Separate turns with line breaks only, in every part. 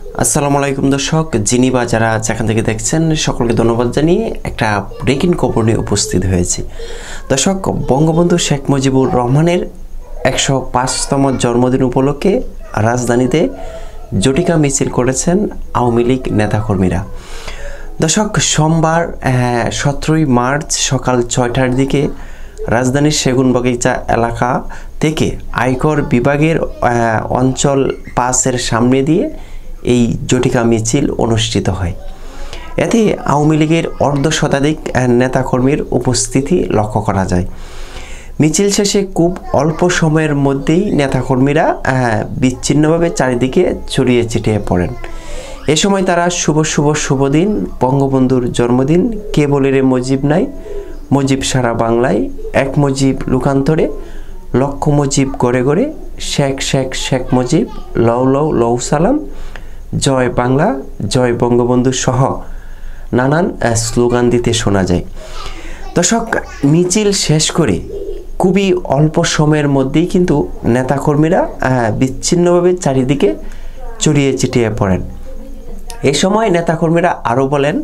আসসালামু আলাইকুম দর্শক, যিনি বা যারা যেখান থেকে দেখছেন সকলকে ধন্যবাদ জানিয়ে একটা ব্রেকিং খবর নিয়ে উপস্থিত হয়েছি। দর্শক, বঙ্গবন্ধু শেখ মুজিবুর রহমানের 105তম জন্মদিন উপলক্ষে রাজধানীতে জটিকা মিছিল করেছেন আওয়ামী লীগ নেতাকর্মীরা। দর্শক, সোমবার 17ই মার্চ সকাল 6টার দিকে রাজধানীর সেগুনবাগিচা এলাকা থেকে আয়কর বিভাগের অঞ্চল 5-এর সামনে দিয়ে এই জটিকা মিছিল অনুষ্ঠিত হয়। এতে আওয়ামী লীগের অর্ধশতাধিক নেতাকর্মীর উপস্থিতি লক্ষ্য করা যায়। মিছিল শেষে খুব অল্প সময়ের মধ্যেই নেতাকর্মীরা বিচ্ছিন্নভাবে চারিদিকে ছড়িয়ে ছিটিয়ে পড়েন। এ সময় তারা শুভ দিন, বঙ্গবন্ধুর জন্মদিন, কে বলে রে মুজিব নাই, মুজিব সারা বাংলায়, এক মুজিব লোকান্তরে, লক্ষ মুজিব গড়ে গড়ে, শেখ শেখ শেখ মুজিব, লও লও লও সালাম, জয় বাংলা, জয় বঙ্গবন্ধু সহ নানান স্লোগান দিতে শোনা যায়। দর্শক, মিছিল শেষ করে খুবই অল্প সময়ের মধ্যেই কিন্তু নেতাকর্মীরা বিচ্ছিন্নভাবে চারিদিকে ছড়িয়ে ছিটিয়ে পড়েন। এ সময় নেতাকর্মীরা আরও বলেন,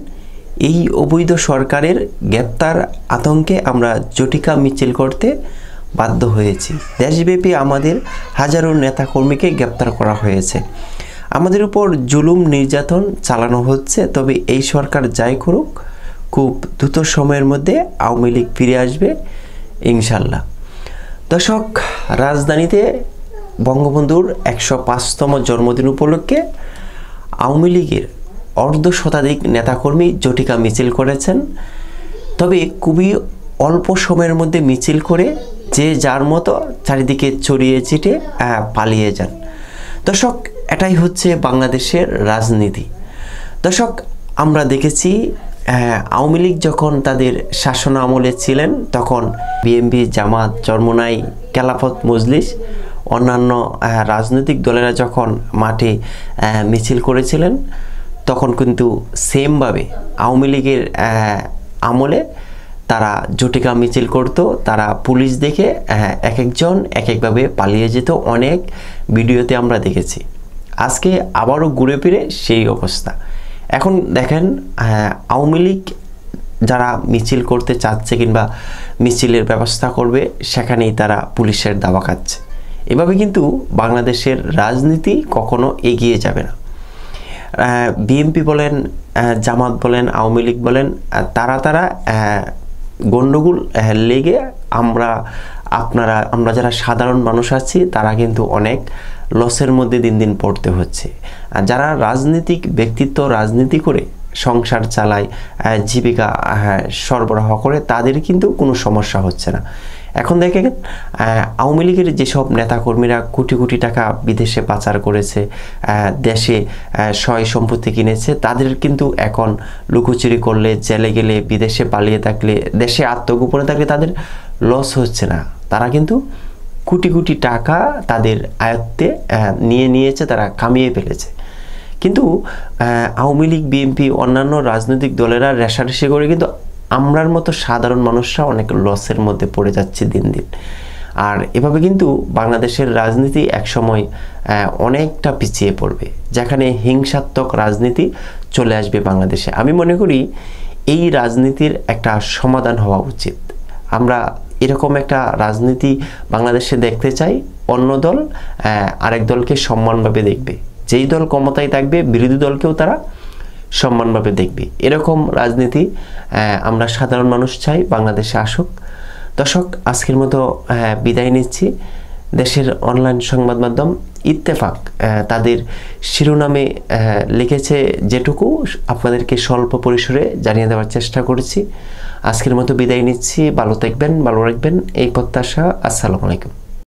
এই অবৈধ সরকারের গ্রেপ্তার আতঙ্কে আমরা জটিকা মিছিল করতে বাধ্য হয়েছি। দেশব্যাপী আমাদের হাজারো নেতাকর্মীকে গ্রেপ্তার করা হয়েছে। আমাদের উপর জুলুম নির্যাতন চালানো হচ্ছে। তবে এই সরকার যাই করুক, খুব দ্রুত সময়ের মধ্যে আওয়ামী লীগ ফিরে আসবে ইনশাল্লাহ। দর্শক, রাজধানীতে বঙ্গবন্ধুর 105তম জন্মদিন উপলক্ষে আওয়ামী লীগের অর্ধশতাধিক নেতাকর্মী জটিকা মিছিল করেছেন। তবে খুবই অল্প সময়ের মধ্যে মিছিল করে যে যার মতো চারিদিকে ছড়িয়ে ছিটিয়ে পালিয়ে যান। দর্শক, এটাই হচ্ছে বাংলাদেশের রাজনীতি। দর্শক, আমরা দেখেছি আওয়ামী লীগ যখন তাদের শাসন আমলে ছিলেন তখন বিএনপি, জামাত, চরমোনাই, খেলাফত মজলিস, অন্যান্য রাজনৈতিক দলেরা যখন মাঠে মিছিল করেছিলেন তখন কিন্তু সেমভাবে আওয়ামী লীগের আমলে তারা জটিকা মিছিল করতো। তারা পুলিশ দেখে এক একজন এক একভাবে পালিয়ে যেত। অনেক ভিডিওতে আমরা দেখেছি। আজকে আবারও ঘুরে ফিরে সেই অবস্থা। এখন দেখেন, আওয়ামী লীগ যারা মিছিল করতে চাচ্ছে কিংবা মিছিলের ব্যবস্থা করবে সেখানেই তারা পুলিশের দাবা খাচ্ছে। এভাবে কিন্তু বাংলাদেশের রাজনীতি কখনো এগিয়ে যাবে না। বিএনপি বলেন, জামাত বলেন, আওয়ামী লীগ বলেন, তারা গণ্ডগোল লেগে আমরা যারা সাধারণ মানুষ আছি তারা কিন্তু অনেক লসের মধ্যে দিন দিন পড়তে হচ্ছে। যারা রাজনীতিক ব্যক্তিত্ব রাজনীতি করে সংসার চালায়, জীবিকা সরবরাহ করে, তাদের কিন্তু কোনো সমস্যা হচ্ছে না। এখন দেখেন, আওয়ামী লীগের যেসব নেতাকর্মীরা কোটি কোটি টাকা বিদেশে পাচার করেছে, দেশে সয় সম্পত্তি কিনেছে, তাদের কিন্তু এখন লুকোচুরি করলে, জেলে গেলে, বিদেশে পালিয়ে থাকলে, দেশে আত্মগোপনে থাকলে তাদের লস হচ্ছে না। তারা কিন্তু কোটি কোটি টাকা তাদের আয়ত্তে নিয়েছে, তারা কামিয়ে ফেলেছে। কিন্তু আওয়ামী লীগ, বিএনপি, অন্যান্য রাজনৈতিক দলেরা রেশারেশি করে কিন্তু আমরার মতো সাধারণ মানুষরা অনেক লসের মধ্যে পড়ে যাচ্ছে দিন দিন। আর এভাবে কিন্তু বাংলাদেশের রাজনীতি একসময় অনেকটা পিছিয়ে পড়বে, যেখানে হিংসাত্মক রাজনীতি চলে আসবে বাংলাদেশে। আমি মনে করি এই রাজনীতির একটা সমাধান হওয়া উচিত। আমরা এরকম একটা রাজনীতি বাংলাদেশে দেখতে চাই। অন্য দল আরেক দলকে সম্মানভাবে দেখবে, যেই দল ক্ষমতায় থাকবে বিরোধী দলকেও তারা সম্মানভাবে দেখবে। এরকম রাজনীতি আমরা সাধারণ মানুষ চাই বাংলাদেশে আসুক। দর্শক, আজকের মতো বিদায় নিচ্ছি। দেশের অনলাইন সংবাদ মাধ্যম ইত্তেফাক তাদের শিরোনামে লিখেছে যেটুকু, আপনাদেরকে স্বল্প পরিসরে জানিয়ে দেওয়ার চেষ্টা করেছি। আজকের মতো বিদায় নিচ্ছি। ভালো থাকবেন, ভালো রাখবেন এই প্রত্যাশা। আসসালামু আলাইকুম।